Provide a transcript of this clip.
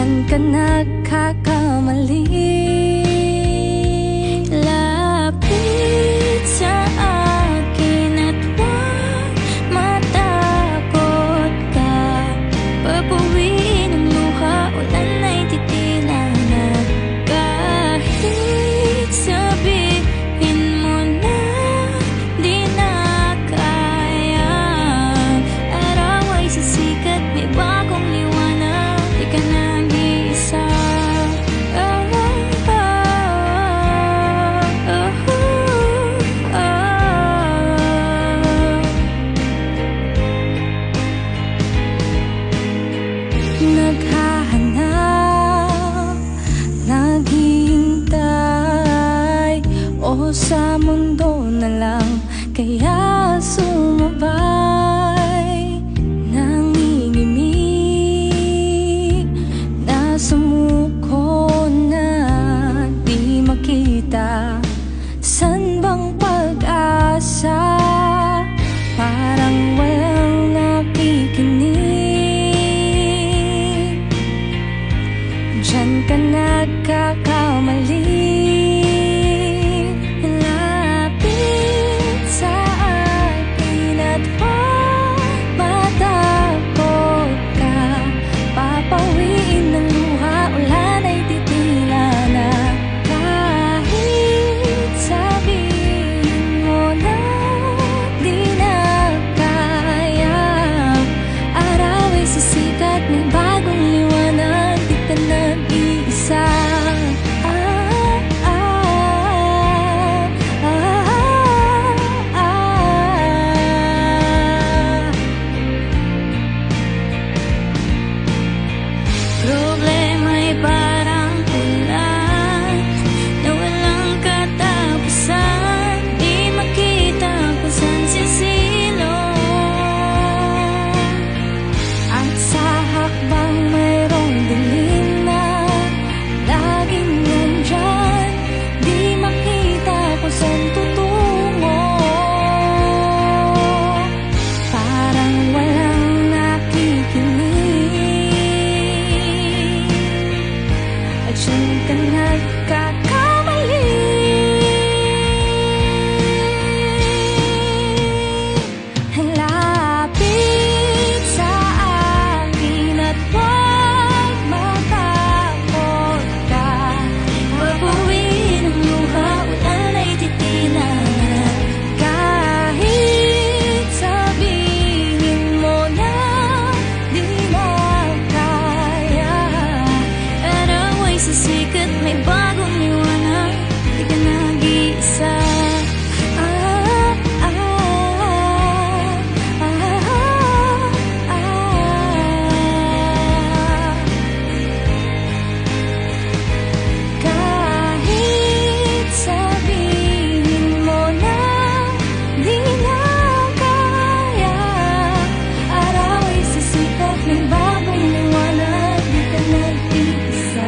Diyan ka nagkakamali. Lapit sa akin at huwag matakot ka. Papawiin ang luha, ulan ay titila na. Kahit sabihin mo na di na kaya, araw ay sisikat, may bagong liwanag. Di ka nag-iisa. Naghahanap, naghihintay, o sa mundo na lang kaya sumabay. Nangingimik na sumuko na di makita. San bang pag-asa? Parang walang nakikinig. Diyan ka nagkakamali. Lapit sa akin at huwag matakot ka. Papawiin ng luha, ulan ay titila na. Kahit sabihin mo na di na kaya, araw ay sisikat, may bagong liwanag. Di ka nag-iisa. Problema'y parang ulan na walang katapusan. Di makita kung saan sisilong. At sa hakbang mayroong dilim na laging nandyan. Di makita kung saan tutungo. Parang walang nakikinig. At diyan ka nagkakamali. Lapit sa akin at huwag matakot ka. Papawiin ang luha, ulan ay titila na. Kahit sabihin mo na di na kaya, araw ay sisikat, may bagong liwanag. Di ka nag-iisa. Kahit sabihin mo na di na kaya, araw ay sisikat, may bagong liwanag. Di ka nag-iisa.